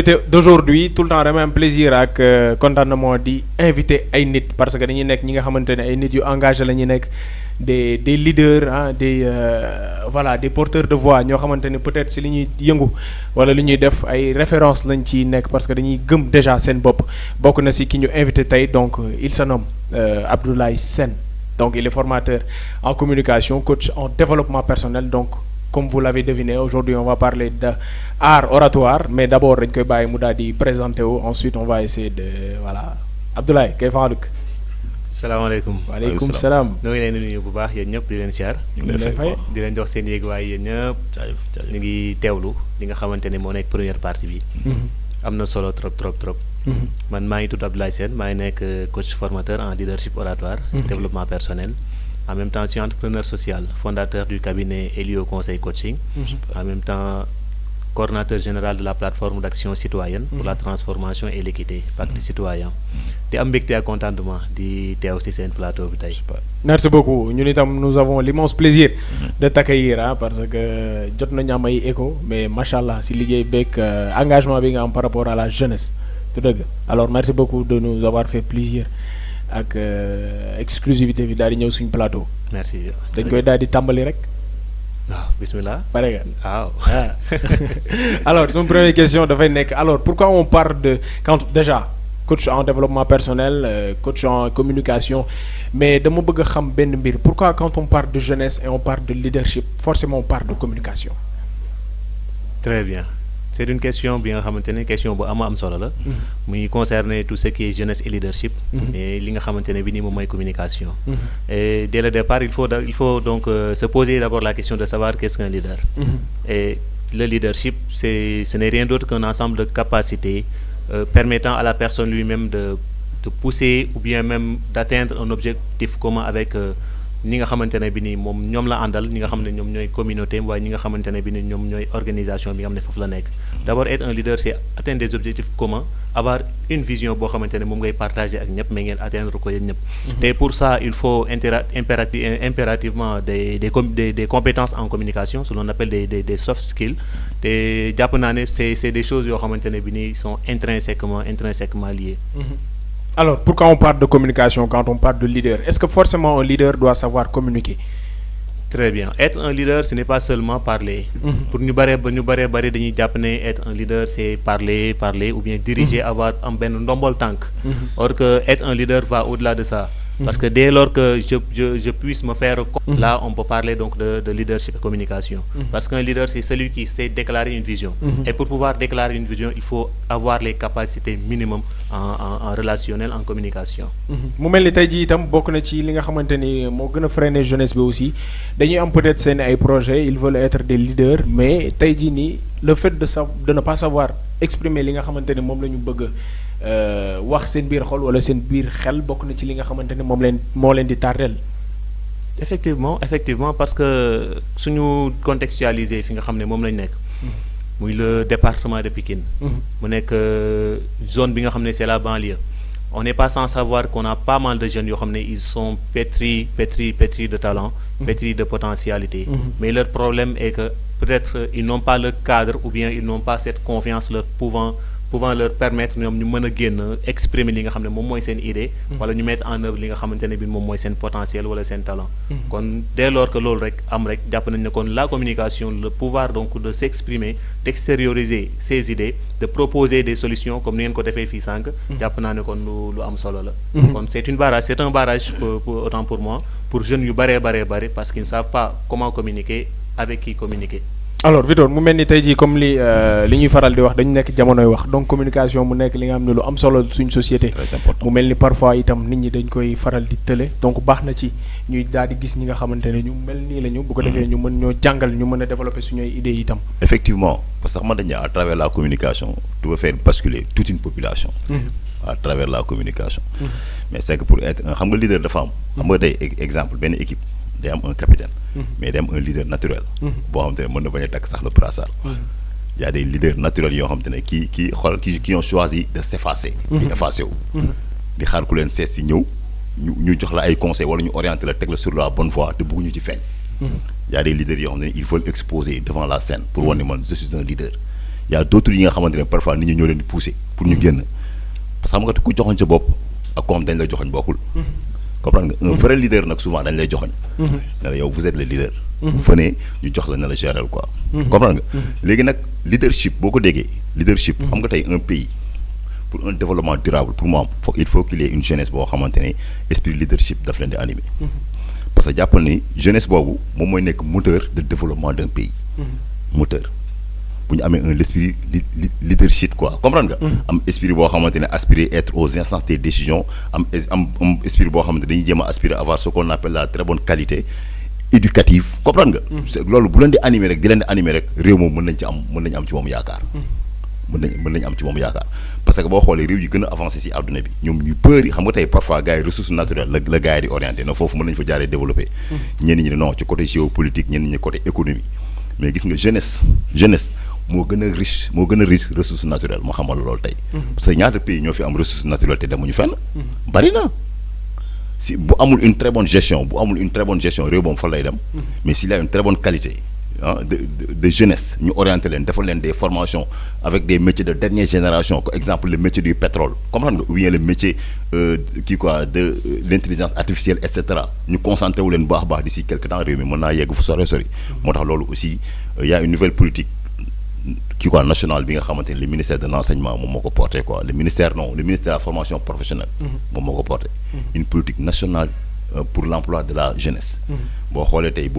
D'aujourd'hui tout le temps vraiment un plaisir ak contentement di invité ay nit parce que dañuy nekk ñi nga xamante ne ay nit yu engagé la ñuy nekk des leaders ah des voilà des porteurs de voix ñoo xamante ne peut-être si li ñuy yëngu wala li ñuy def ay références lañ ciy nekk parce que dañuy gëm déjà seen bopp bokk na si ki ñu invité tey donc il se nomme Abdoulaye Sène donc il est formateur en communication coach en développement personnel donc comme vous l'avez deviné aujourd'hui on va parler d'art oratoire mais d'abord dañ koy bàyyi mu daal di présenter wu ensuite on va essayer de voilà Abdoulaye kay fa dëkk. salaamaaleykum. waaleykum salaam. ñoo ngi leen di nuyu bu baax yéen ñëpp di leen siyaar. ñu ngi lay fay di leen jox seen yéeguwaay yéen ñëpp. ñu ngi teewlu li nga xamante ne moo nekk première partie bi. am na solo trop trop trop. man maa ngi tudd Abdoulaye Sène maa ngi nekk coach formateur en leadership oratoire. développement personnel. En même temps, je suis entrepreneur social, fondateur du cabinet Elio Conseil Coaching. En même temps, coordinateur général de la plateforme d'action citoyenne pour la transformation et l'équité, Pacte citoyen. Di am mbégte ak contentement di teew ci seen plateau bi tey. Merci beaucoup ñun itam nous avons l'immense plaisir de t'accueillir parce que jot nañu am ay écho mais macha allah ci liggéey beeg engagement bi nga am par rapport à la jeunesse tout dëgg alors merci beaucoup de nous avoir fait plaisir. ak exclusivité bi daal di ñëw suñu plateau. merci. dañ koy daal di tàmbali rek. waaw bismillah. pare nga waaw. alors sama première question dafay nekk alors pourquoi on parle de quand déjà coach en développement personnel coach en communication mais dama bëgg a xam benn mbir pourquoi quand on parle de jeunesse et on parle de leadership forcément on parle de communication. très bien. c'est une question bi nga xamante ne question bu am solo la. muy concerner tout ce qui est jeunesse et leadership. et li nga xamante ne bi nii moom mooy communication. et dès le départ il faut donc se poser d'abord la question de savoir qu'est-ce qu'un leader. et le leadership ce n'est rien d'autre qu'un ensemble de capacités permettant à la personne lui-même de pousser ou bien même d'atteindre un objectif commun avec ñi nga xamante ne bi ni moom ñoom la àndal ñi nga xam ne ñoom ñooy communauté waaye ñi nga xamante ne bi ni ñoom ñooy organisation bi nga xam ne foofu la nekk. d'abord être un leader c'est atteindre des objectifs communs avoir une vision boo xamante ne moom ngay partager ak ñëpp mais ngeen atteindre ko yéen ñëpp. et pour ça il faut impérativement des compétences en communication ce qu'on appelle des soft skills te jàpp naa ne c'est des choses yoo xamante ne bi ni sont intrinsèquement liées. Alors, pourquoi on parle de communication quand on parle de leader? Est-ce que forcément un leader doit savoir communiquer? Très bien. Être un leader, ce n'est pas seulement parler. Pour ñu bare dañuy jàpp ne être un leader, c'est parler ou bien diriger, avoir un benn ndombol tànk. Or que être un leader va au-delà de ça. Parce que dès lors que je puisse me faire là on peut parler donc de leadership et communication. Parce qu'un leader c'est celui qui sait déclarer une vision. Et pour pouvoir déclarer une vision il faut avoir les capacités minimum en relationnel en communication. mu mel ni tey jii itam bokk na ci li nga xamante ni moo gën a freiner jeunesse bi aussi dañuy am peut-être seen ay projets ils veulent être des leaders mais tey jii nii le fait de ne pas savoir exprimer li nga xamante ni moom la ñu bëgg wax seen biir xol wala seen biir xel bokk na ci li nga xamante ne moo leen di tardel. effectivement parce que suñu contextualiser fi nga xam ne moom lañ nekk. muy le département de Pikine. mu nekk zone bi nga xam ne c'est la banlieue. on n'est pas sans savoir qu'on a pas mal de jeunes yoo xam ne ils sont pétris de talent. pétris de potentialité. mais leur problème est que peut-être ils n'ont pas le cadre ou bien ils n'ont pas cette confiance leur pouvant leur permettre ñoom ñu mën a génn exprimer li nga xam ne moom mooy seen idée. wala ñu mettre en œuvre li nga xamante ne bi moom mooy seen potentiel wala seen talent. kon dès lors que loolu rek jàpp nañ ne kon la communication le pouvoir donc de s'exprimer d'extérioriser ses idées de proposer des solutions comme ni ngeen ko defee fii sànq. jàpp naa ne kon lu am solo la. kon c'est un barrage pour autant pour moi pour jeunes yu bare parce qu'ils ne savent pas comment communiquer avec qui communiquer. alors Victor mu mel ni tey jii comme li ñuy faral di wax dañu nekk jamonoy wax donc communication mu nekk li nga xam ne lu am solo suñ société. très important mu mel ni parfois itam nit ñi dañ koy faral di tële donc baax na ci ñuy daal di gis ñi nga xamante ne ñu mel nii la ñu. bu ko defee ñu mën ñoo jàngal ñu mën a développer suñuy idées itam. effectivement parce que xam nga dañu à travers la communication tu peux faire basculer toute une population. à travers la communication. mais c'est que pour être xam nga leader dafa am. xam nga day exemple benn équipe. day am un capitaine. mais day am un leader naturel. boo xamante ne mën na bañ a takk sax le brassard. y a des leaders naturels yoo xamante ne qui ont choisi de s'effacer. di effacer wu. di xaar ku leen seet si ñëw ñu jox la ay conseils wala ñu orienter la teg la sur la bonne voie te bëgguñu ci feeñ. y a des leaders yoo xam ne ils veulent exposer devant la scène pour wane ne man je suis un leader. y a d'autres yi nga xamante ne parfois nit ñi ñoo leen di pousser pour ñu génn parce que xam nga ku joxoñ sa bopp ak comme dañ lay joxoñ bokkul. comprendre nga un vrai leader nag souvent dañ lay joxoñ. ne la yow vous êtes le leader. venez ñu jox la ne la gérer quoi. comprendre nga léegi nag leadership boo ko déggee. leadership xam nga tey un pays pour un développement durable pour moi il faut qu'il y ait une jeunesse boo xamante ne esprit leadership daf leen di animer. parce que jàppal ni jeunesse boobu moom mooy nekk moteur de développement d'un pays. moteur bu ñu amee un esprit leadership quoi comprendre nga. am esprit boo xamante ne aspirer être aux instances des décisions am esprit boo xamante dañuy jéem a aspirer avoir ce qu'on appelle la très bonne qualité éducative comprendre nga. loolu bu leen di animer rek réew moom mën nañu am ci moom yaakaar. mën nañu am ci moom yaakaar parce que boo xoolee réew yi gën a avancé si àdduna bi ñoom ñu bëri xam nga tey parfois gars yi ressources naturelles la gars yi di orienté na foofu mën nañu fa jaaree développé. ñenn ñi ne non ci côté géopolitique ñenn ñi côté économie mais gis nga jeunesse moo gën a riche ressources naturelles moo xamal loolu tey. parce que ñaata pays ñoo fi am ressources naturelles te demuñu fenn. bari na si bu amul une très bonne gestion réew moom fa lay dem. mais s'il y a une très bonne qualité. de jeunesse ñu orienté leen defal leen des formations avec des métiers de dernière génération comme exemple le métier du pétrole comprendre nga ou bien le métier de l'intelligence artificielle et cetera ñu concentré wu leen baax d'ici quelque temps réew mi mën naa yegg fu sori moo tax loolu aussi y a une nouvelle politique nationale bi nga xamante ne le ministère de l'enseignement moom moo ko porté le ministère de la formation professionnelle moom moo ko porté une politique nationale pour l'emploi de la jeunesse. boo xoolee tey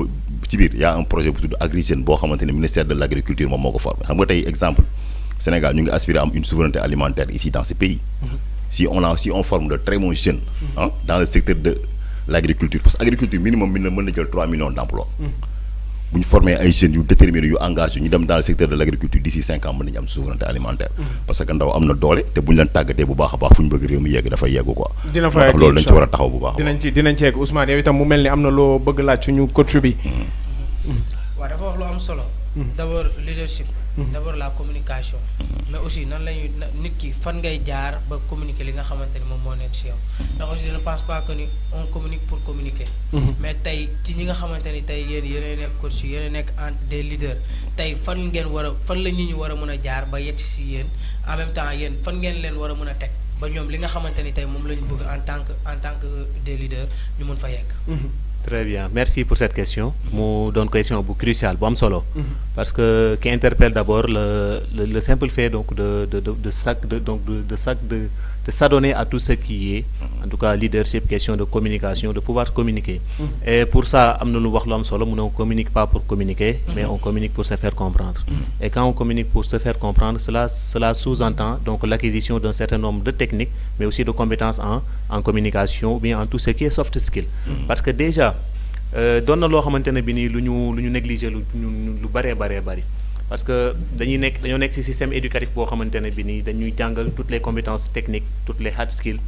ci biir y a un projet bu tudd Agri Jeunes boo xamante ne ministère de l'agriculture moom moo ko formé xam nga tey exemple Sénégal ñu ngi aspirer am une souveraineté alimentaire ici dans ce pays. si on forme de très bons jeunes. dans le secteur de l'agriculture parce que agriculture minimum mën na jël 3 millions d'emplois. bu ñu formé ay jeunes yu déterminés yu engagé ñu dem dans le secteur de l'agriculture d'ici 5 ans mën nañu am souveraineté alimentaire. parce que ndaw am na doole te bu ñu leen tàggatee bu baax a baax fu ñu bëgg réew mi yegg dafay yegg quoi. dina fa yegg loolu dañ ci war a taxaw bu baax. dinañ ci yegg Ousmane yow itam mu mel ni am na loo bëgg laaj suñu coach bi. waaw dafa wax lu am solo. d'abord leadership. d'abord la communication. mais aussi nan la ñuy nit ki fan ngay jaar ba communiquer li nga xamante ni moom moo nekk ci yow. ndax aussi je ne pense pas que ni on communique pour communiquer. mais tey ci ñi nga xamante ni tey yéen nekk coach yéen nekk des leaders tey fan la nit ñi war a mën a jaar ba yegg ci yéen en même temps yéen fan ngeen leen war a mën a teg ba ñoom li nga xamante ni tey moom la ñu bëgg en tant que des leaders ñu mën fa yegg. Très bien, merci pour cette question. Mu doon question bu cruciale bu am solo. parce que qui interpelle d'abord le simple fait donc de s'adonner à tout ce qui est en tout cas leadership, question de communication, de pouvoir communiquer. Et pour ça am na lu wax lu am solo mu ne on communique pas pour communiquer, mais on communique pour se faire comprendre. Et quand on communique pour se faire comprendre, cela sous-entend donc l'acquisition d'un certain nombre de techniques, mais aussi de compétences en communication ou bien en tout ce qui est soft skill. Parce que déjà doon na loo xamante ne bi nii lu ñu négliger lu bëree bëri parce que dañoo nekk ci système éducatif boo xamante ne bi nii dañuy jàngal toutes les compétences techniques, toutes les hard skills,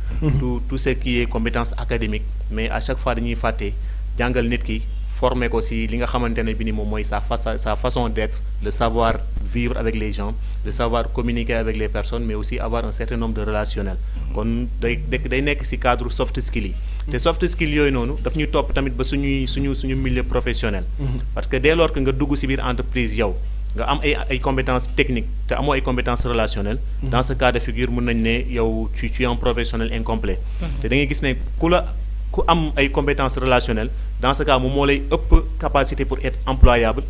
tout ce qui est compétences académiques, mais à chaque fois dañuy fàtte jàngal nit ki former ko ci li nga xamante ne bi ni moom mooy sa façon d'être, le savoir vivre avec les gens, le savoir communiquer avec les personnes, mais aussi avoir un certain nombre de relationnels. kon day nekk ci cadre soft skill yi. te soft skill yooyu noonu daf ñuy topp tamit ba suñu milieu professionnel. parce que dès lors que nga dugg ci biir entreprise yow nga am ay compétences techniques te amoo ay compétences relationnelles. dans ce cas de figure mën nañ ne yow tu es un professionnel incomplet. te da ngay gis ne ku am ay compétences relationnelles dans ce cas moom moo lay ëpp capacité pour être employable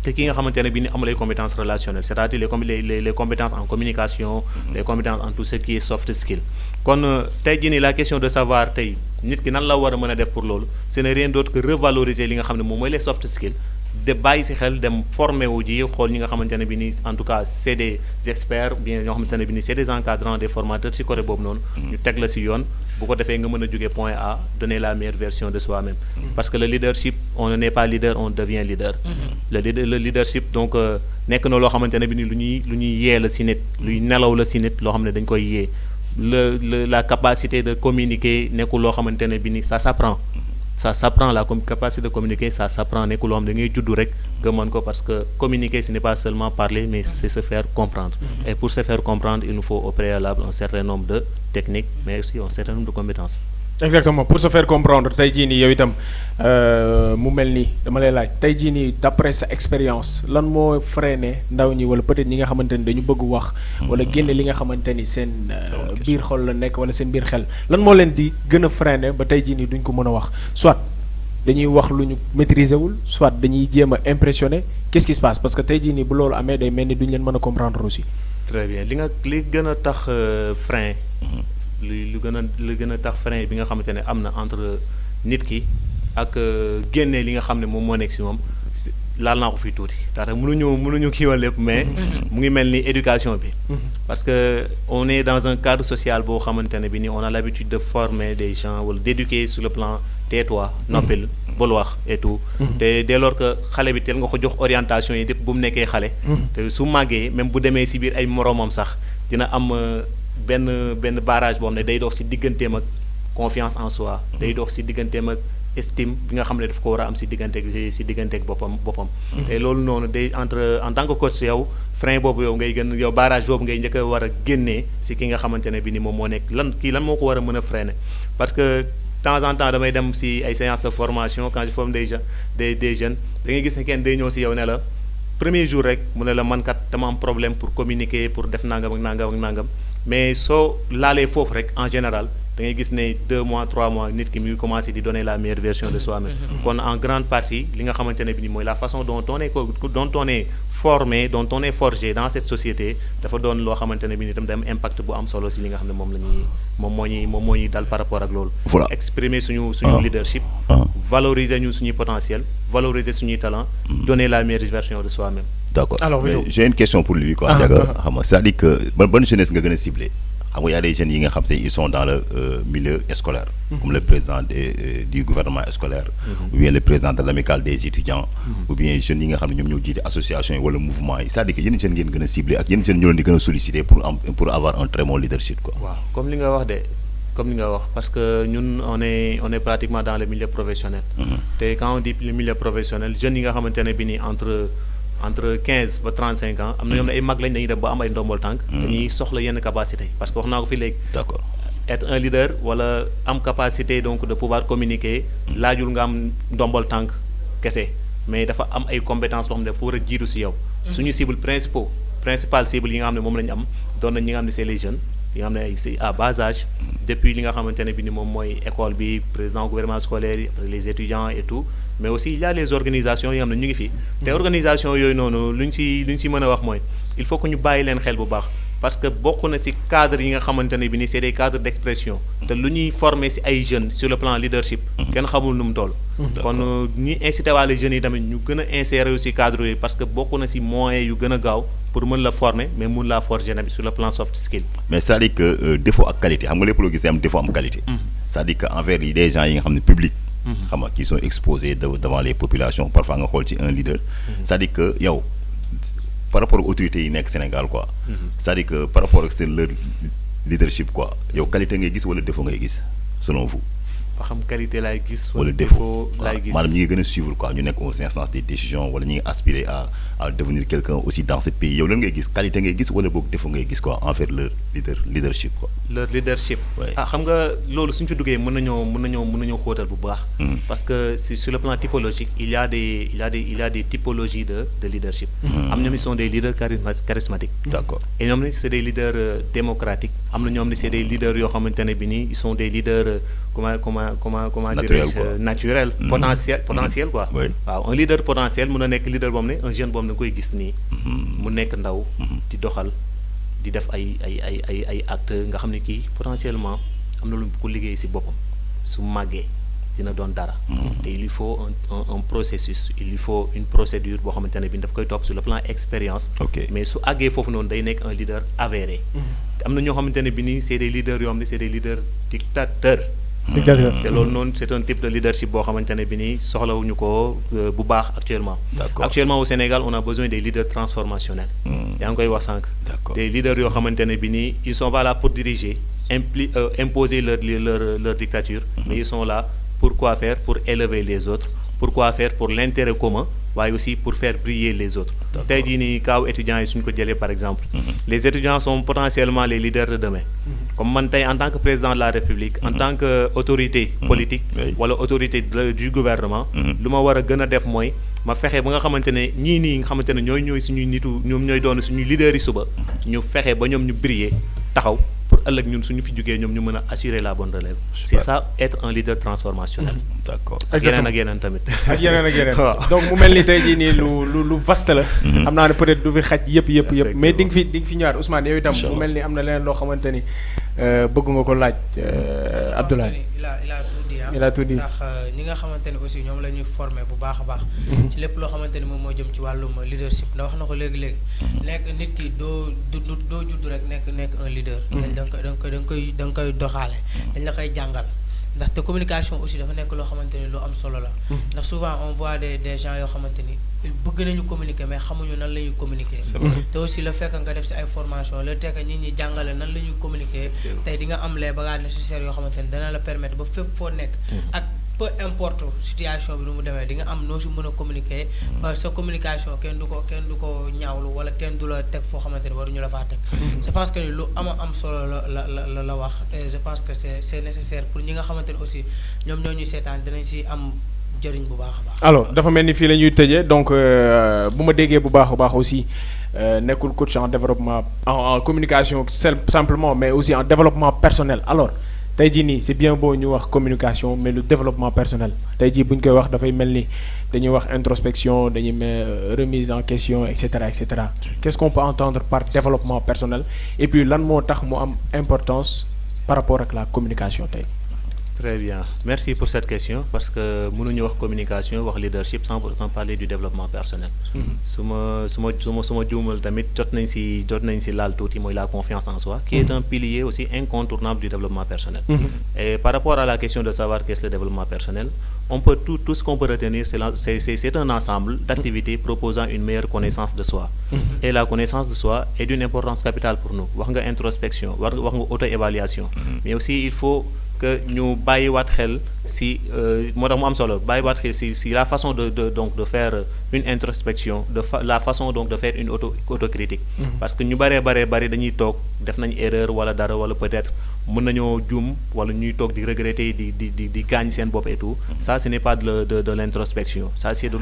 que ki nga xamante ne bi ni amul ay compétences relationnelles, c'est-à-dire les compétences en communication, les compétences en tout ce qui est soft skill. kon tey jii nii la question de savoir tey nit ki nan la war a mën a def pour loolu ce n'est rien d'autre que revaloriser li nga xam ne moom mooy les soft skills, de bàyyi ci xel dem former wu ji xool ñi nga xamante ne bi ni en tout cas c'est des experts bien ñoo xamante ne bi ni c'est des encadrants, des formateurs ci côté boobu noonu ñu teg la ci yoon bu ko defee nga mën a jógee point A donner la meilleure version de soi-même. parce que le leadership on n'est pas leader, on devient leader. le leadership donc nekk na loo xamante ne bi ni lu ñuy yee la ci nit, luy nelaw la ci nit loo xam ne dañ koy yee. la capacité de communiquer nekkul loo xamante ne bi ni ça s'apprend la capacité de communiquer, ça s'apprend, nekkul loo xam da ngay juddu rek nga mën ko, parce que communiquer ce n'est pas seulement parler, mais c'est se faire comprendre. Et pour se faire comprendre il nous faut au préalable un certain nombre de techniques, mais aussi un certain nombre de compétences. exactement pour se faire comprendre tey jii nii yow itam mu mel ni dama lay laaj tey jii nii d'après sa expérience lan moo freiné ndaw ñi wala peut-être ñi nga xamante ni dañu bëgg wax wala génne li nga xamante ni seen biir xol la nekk wala seen biir xel lan moo leen di gën a freiné ba tey jii nii duñ ko mën a wax soit dañuy wax lu ñu maîtriser wul soit dañuy jéem a impressionner qu'est-ce qui se passe parce que tey jii nii bu loolu amee day mel ni duñ leen mën a comprendre aussi. très bien li gën a tax frein lu gën a tax frein bi nga xamante ne am na entre nit ki ak génne li nga xam ne moom moo nekk si moom laal naa ko fii tuuti tax mënuñu kiiwal lépp mais mu ngi mel ni éducation bi parce que on est dans un cadre social boo xamante ne bi ni on a l'habitude de former des gens wala d'éduquer sur le plan tais-toi noppil bul wax et tout te dès lors que xale bi teel nga ko jox orientation yi dépp bu mu nekkee xale te su màggee même bu demee si biir ay moroomam sax dina am benn barrage boo xam ne day dox si digganteem ak confiance en soi day dox si digganteem ak estime bi nga xam ne daf ko war a am si digganteeg boppam te loolu noonu day en tant que coach yow frein boobu yow barrage boobu ngay njëkk a war a génnee si ki nga xamante ne bi ni moom moo nekk lan moo ko war a mën a freiner parce que temps en temps damay dem si ay séances de formation quand je forme des jeunes da ngay gis ne kenn day ñëw si yow ne la premier jour rek mu ne la man kat dama am problème pour communiquer pour def nangam ak nangam mais soo laalee foofu rek en général da ngay gis ne 2 mois 3 mois nit ki muy commencer di donner la meilleure version de soi-même kon en grande partie li nga xamante ne bi ni mooy la façon dont on est formé dont on est forgé dans cette société dafa doon loo xamante ne bi ni itam day am impact bu am solo si li nga xam ne moom moo ñuy dal par rapport ak loolu exprimer suñu leadership valoriser suñuy potentiel valoriser suñuy talent donner la meilleure version de soi-même. D'accord. Alors j'ai une question pour lui quoi Ndiaga xam nga c'est-à-dire que bonne jeunesse nga gën a ciblé xam nga y a des jeunes yi nga xam te ils sont dans le milieu scolaire comme le président du gouvernement scolaire ou bien le président de l'amicale des étudiants ou bien jeunes yi nga xam ne ñoom ñoo jiite association yi wala mouvement yi c'est-à-dire que yéen jeunes ngeen gën a ciblé ak yéen jeunes ñoo leen di gën a solliciter pour avoir un très bon leadership quoi. waaw comme li nga wax parce que ñun on est pratiquement dans le milieu professionnel te quand on dit le milieu professionnel jeunes yi nga xamante ne bi ni entre 15 ba 35 ans am na ñoom ne ay mag lañ dañuy dem ba am ay ndombol tànk dañuy soxla yenn capacité parce que wax naa ko fi léegi d'accord être un leader wala am capacité donc de pouvoir communiquer laajul nga am ndombol tànk kese mais dafa am ay compétences boo xam ne dafa war a jiitu si yow suñu cible principal cible yi nga xam ne moom la ñu am doon nañ ñi nga xam ne c'est les jeunes yi nga xam ne ay c'est à bas âge depuis li nga xamante ne bi ni moom mooy école bi président gouvernement scolaire les étudiants et tout mais aussi il y a les organisations yoo xam ne ñu ngi fi te organisation yooyu noonu lu ñu si mën a wax mooy il faut que ñu bàyyi leen xel bu baax parce que bokk na si cadre yi nga xamante ne bi ni c'est des cadres d'expression te lu ñuy former si ay jeunes sur le plan leadership kenn xamul nu mu toll kon ñi incité waale jeunes yi tamit ñu gën a insérer aussi cadre yooyu parce que bokk na si moyens yu gën a gaaw pour mën la former mais mun laa forger na bi sur le plan soft skill mais c'est-à-dire que défaut ak qualité xam nga lépp loo gis am défaut am qualité c'est-à-dire que envers yi des gens yi nga xam ne public xam nga qui sont exposés devant les populations parfois nga xool ci un leader c'est-à-dire que yow par rapport aux autorités yi nekk Sénégal quoi c'est-à-dire que par rapport ak seen leur leadership quoi yow qualité ngay gis wala défaut ngay gis selon vous ba xam qualité laay gis wala défaut laay gis maanaam ñi ngi gën a suivre quoi ñu nekk aux instances des décisions wala ñi ngi aspirer à devenir quelqu'un aussi dans ce pays yow lan ngay gis qualité ngay gis wala boog défaut ngay gis quoi envers leur leadership quoi leur leadership xam nga loolu suñu fi duggee mën nañoo xóotal bu baax parce que sur le plan typologique il y a des typologies de leadership am ñoom ils sont des leaders charismatiques d'accord et ñoom ni c'est des leaders démocratiques am na ñoom ni c'est des leaders yoo xamante ne bi nii ils sont des leaders comment dirais-je naturel potentiel quoi waaw un leader potentiel mën na nekk leader boobu ne un jeune boobu da nga koy gis nii mu nekk ndaw di doxal di def ay actes nga xam ne kii potentiellement am na lu ko liggéey ci boppam su màggee dina doon dara te il lui faut un processus il lui faut une procédure boo xamante ne bi daf koy topp sur le plan expérience mais su àggee foofu noonu day nekk un leader avéré te am na ñoo xamante ne bi nii c'est des leaders yoo xam ne c'est des leaders dictateurs te loolu noonu c'est un type de leadership boo xamante ne bi nii soxlawuñu ko bu baax actuellement au Sénégal on a besoin des leaders transformationnels yaa ngi koy wax sànq des leaders yoo xamante ne bi nii ils sont pas là pour diriger imposer leur dictature mais ils sont là pour quoi faire pour élever les autres pour quoi faire pour l'intérêt commun waaye aussi pour faire briller les autres tey jii nii kaaw étudiants yi suñu ko jëlee par exemple les étudiants sont potentiellement les leaders de demain comme man tey en tant que président de la République en tant que autorité politique wala autorité du gouvernement lu ma war a gën a def mooy ma fexe ba nga xamante ne ñii nii nga xamante ne ñooy suñuy nitu ñoom ñooy doon suñuy leaders yi suba ñu fexe ba ñoom ñu briller taxaw pour ëllëg ñun suñu fi jógee ñoom ñu mën a assurer la bonne relève. C'est ça être un leader transformationnel. D'accord. ak yeneen ak yeneen tamit. ak yeneen ak yeneen. donc mu mel ni tey jii nii lu vaste la. xam naa ne peut-être du fi xaj yëpp mais di nga fi ñëwaat Ousmane yow itam mu mel ni am na leneen loo xamante ni bëgg nga ko laaj Abdoulaye. il a tout dit ndax ñi nga xamante ne aussi ñoom la ñuy former bu baax a baax. ci lépp loo xamante ni moom moo jëm ci wàllum leadership ndax wax na ko léegi nekk nit ki doo judd rek nekk un leader. da nga koy doxaale. dañ la koy jàngal. ndaxte communication aussi dafa nekk loo xamante ni lu am solo la. ndax souvent on voit des gens yoo xamante ni bëgg nañu communiquer mais xamuñu nan la ñuy communiquer. te aussi le fait que nga def si ay formation le fait que nit ñi jàngale nan la ñuy communiquer tey di nga am les bagages nécessaires yoo xamante ni dana la permettre ba fépp foo nekk ak peu importe situation bi nu mu demee di nga am noo si mën a communiquer ba sa communication kenn du ko ñaawlu wala kenn du la teg foo xamante ni waruñu la faa teg. je pense que lu am solo la wax et je pense que c'est nécessaire pour ñi nga xamante ni aussi ñoom ñoo ñuy seetaan dinañ si am jëriñ bu baax a baax. alors dafa mel ni fii la ñuy tëjee donc bu ma déggee bu baax a baax aussi nekkul coach en développement en communication simplement mais aussi en développement personnel alors. tey jii nii c'est bien beau ñu wax communication mais le développement personnel tey jii bu ñu koy wax dafay mel ni dañuy wax introspection dañuy remise en question et cetera et cetera qu'est-ce qu'on peut entendre par développement personnel et puis lan moo tax mu am importance par rapport ak la communication tey. Très bien merci pour cette question parce que mënuñu wax communication wax leadership sans pourtant parler du développement personnel. su ma juumal tamit jot nañ si laal tuuti mooy la confiance en soi. qui est un pilier aussi incontournable du développement personnel. Et par rapport à la question de savoir qu'est-ce que le développement personnel on peut tout ce qu'on peut retenir c'est un ensemble d'activités proposant une meilleure connaissance de soi. Et la connaissance de soi est d'une importance capitale pour nous wax nga introspection wax nga auto-évaluation. Mais aussi il faut que ñu bàyyiwaat xel si moo tax mu am solo bàyyiwaat xel si la façon de faire une introspection la façon donc de faire une autocritique. parce que ñu bari dañuy toog def nañ erreur wala dara wala peut-être mën nañoo juum wala ñuy toog di regretter di gaañ seen bopp et tout ça ce n'est pas de l'introspection ça c'est de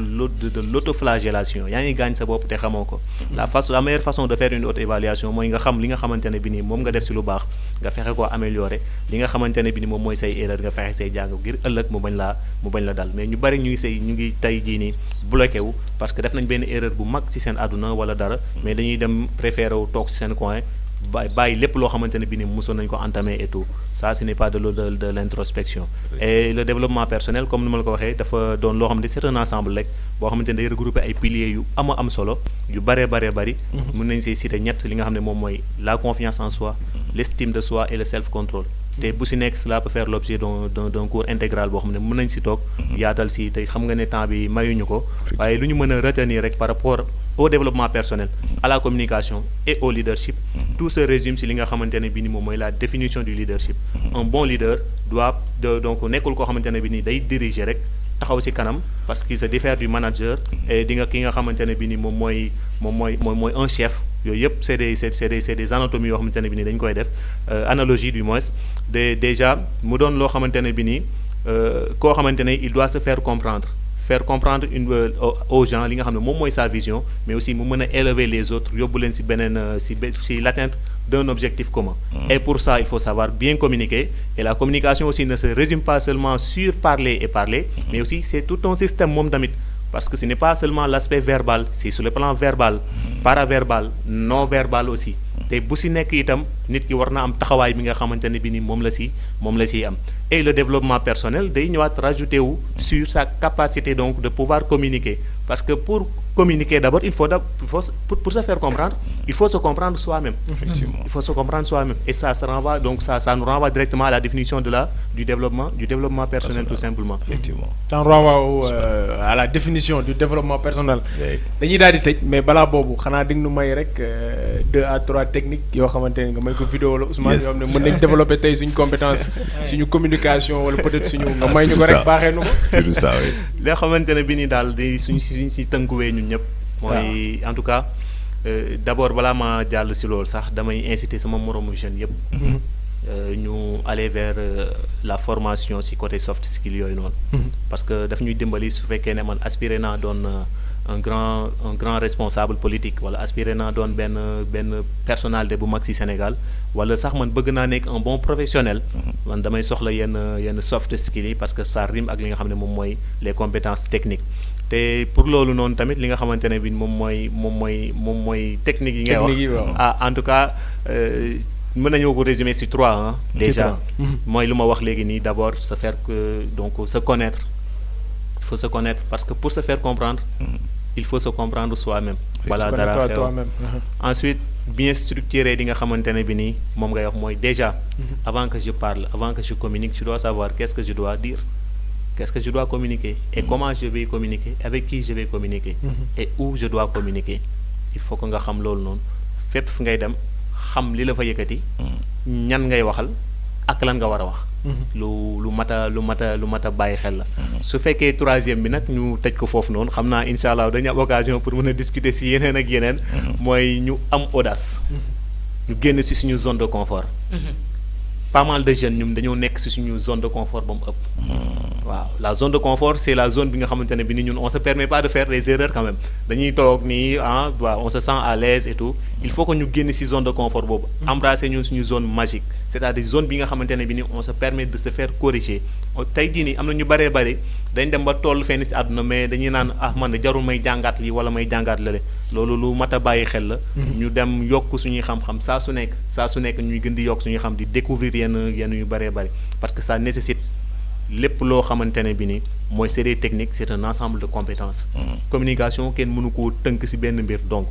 l'autoflagellation yaa ngi gaañ sa bopp te xamoo ko. la meilleure façon de faire une auto-évaluation mooy nga xam li nga xamante ne bi nii moom nga def si lu baax nga fexe koo améliorer li nga xamante ne bi nii moom mooy say erreur nga fexe say jàng ngir ëllëg mu bañ la dal mais ñu bari ñu ngi tey jii nii bloqué wu parce que def nañ benn erreur bu mag ci seen àdduna wala dara mais dañuy dem préférer wu toog ci seen coin bàyyi lépp loo xamante ne bi ni mosoon nañ ko entamer et tout ça ce n'est pas de l'introspection. Et le développement personnel comme ni ma la ko waxee dafa doon loo xamante c'est un ensemble rek boo xamante ne day regrouper ay piliers yu am solo yu bari mën nañ see citer ñett li nga xam ne moom mooy la confiance en soi l'estime de soi et le self-contrôle. te bu si nekk cela peut faire l'objet d'un cours intégral boo xam ne mën nañ si toog yaatal si te xam nga ne temps bi mayuñu ko waaye lu ñu mën a retenir rek par rapport au développement personnel à la communication et au leadership tout se résume si li nga xamante ne bi ni moom mooy la définition du leadership. Un bon leader doit donc nekkul koo xamante ne bi ni day diriger rek taxaw ci kanam parce qu'il se diffère du manager et di nga ki nga xamante ne bi ni moom mooy un chef yooyu yëpp c'est des anatomies yoo xamante ne bi ni dañ koy def analogie du moins déjà mu doon loo xamante ne bi ni koo xamante ne il doit se faire comprendre aux gens li nga xam ne moom mooy sa vision mais aussi mu mën a élever les autres yóbbu leen ci beneen ci l'atteinte d'un objectif commun. Et pour ça il faut savoir bien communiquer et la communication aussi ne se résume pas seulement sur parler mais aussi c'est tout un système moom tamit parce que ce n'est pas seulement l'aspect verbal c'est sur le plan verbal paraverbal non verbal aussi te bu ci nekk itam nit ki war na am taxawaay bi nga xamante ne bi ni moom la ci am et le développement personnel day ñëwaat rajouter wu sur sa capacité donc de pouvoir communiquer parce que pour communiquer d'abord il faut pour se faire comprendre il faut se comprendre soi-même. Effectivement. Il faut se comprendre soi-même et ça nous renvoie directement à la définition du développement personnel tout simplement. Effectivement. Ça nous renvoie à la définition du développement personnel. dañuy daal di tëj mais balaa boobu xanaa di nga nu may rek 2 à 3 techniques yoo xamante ne nga may ko vidéo la Ousmane yoo xam ne mën nañ développer tey suñu compétence suñu communication wala peut-être suñu nga may ñu ko rek baaxee nu ko. c'est ça oui. li nga xamante ne bi ni daal di suñ si tënkuwee ñun ñëpp. mooy en tout cas d'abord balaa ma jàll si loolu sax damay inciter sama moromu jeune yëpp. ñu aller vers la formation ci côté soft skill yooyu noonu. parce que daf ñuy dimbali su fekkee ne man aspiré naa doon un grand responsable politique wala aspiré naa doon benn personnalité bu mag ci Sénégal wala sax man bëgg naa nekk un bon professionnel. man damay soxla yenn soft skill yi parce que ça rime ak li nga xam ne moom mooy les compétences techniques. te pour loolu noonu tamit li nga xamante ne bi moom mooy technique yi ngay wax en tout cas mën nañoo ko résumer ci 3 déjà mooy lu ma wax léegi nii d'abord se faire donc se connaître. Il faut se connaître parce que pour se faire comprendre il faut se comprendre soi-même. voilà dara xew ensuite bien structuré di nga xamante ne bi nii moom ngay wax mooy déjà avant que je parle avant que je communique je dois savoir qu'est-ce que je dois dire. Qu'est-ce que je dois communiquer et comment je vais communiquer, avec qui je vais communiquer et où je dois communiquer. Il faut que nga xam loolu noonu fépp fu ngay dem xam li la fa yëkkati ñan ngay waxal ak lan nga war a wax. lu mat a bàyyi xel la. su fekkee 3e bi nag ñu tëj ko foofu noonu xam naa incha allah dañu am occasion pour mën a discuter ci yeneen ak yeneen. mooy ñu am audace. ñu génn ci suñu zone de confort. pas mal de jeunes ñoom dañoo nekk ci suñu zone de confort ba mu ëpp. waaw la zone de confort c'est la zone bi nga xamante ne bi ni ñun on se permet pas de faire des erreurs quand même dañuy toog nii waaw on se sent à l'aise et tout il faut que ñu génn ci zone de confort boobu. embrasser ñun suñu zone magique c'est-à-dire zone bi nga xamante ne bi ni on se permet de se faire corriger tey jii nii am na ñu bëree bëri dañ dem ba toll fenn ci àdduna mais dañuy naan man de jarul may jàngaat lii wala may jàngaat lale loolu lu mat a bàyyi xel la. ñu dem yokk suñuy xam-xam saa su nekk ñuy gën di yokk suñuy xam di découvrir yenn yu bëree bëri parce que ça nécessite lépp loo xamante ne bi ni mooy c'est des techniques c'est un ensemble de compétences. communication kenn mënu koo tënk ci benn mbir donc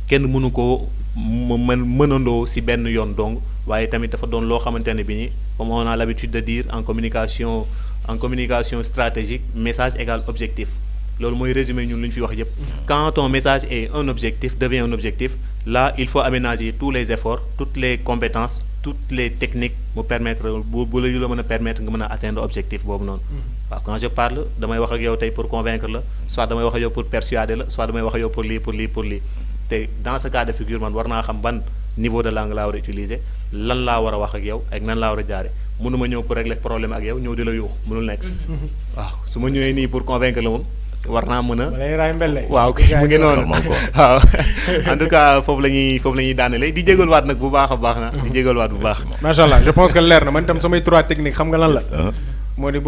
kenn mënu koo mënandoo ci benn yoon donc waaye tamit dafa doon loo xamante ne bi ni comme on a l'habitude de dire en communication stratégique message égale objectif loolu mooy résumé ñun lu ñu fi wax yépp. quand ton message est un objectif devient un objectif là il faut aménager tous les efforts toutes les compétences toutes les techniques mu permettre bu la mën a permettre nga mën a atteindre objectif boobu noonu. waaw quand je parle damay wax ak yow tey pour convaincre la soit damay wax ak yow pour persuader la soit damay wax ak yow pour lii te dans ce cas de figure man war naa xam ban niveau de langue laa war a utiliser lan laa war a wax ak yow ak nan laa war a jaare mënuma ñëw pour régler problème ak yow ñëw di la yuux mënul nekk. waaw su ma ñëwee nii pour convaincre la moom war naa mën a. waaw mu ngi noonu waaw en tout cas foofu la ñuy daanale di jégaluwaat nag bu baax a baax na. di jégaluwaat bu baax. macha allah je pense que leer na man itam samay 3 techniques xam nga lan la. moo di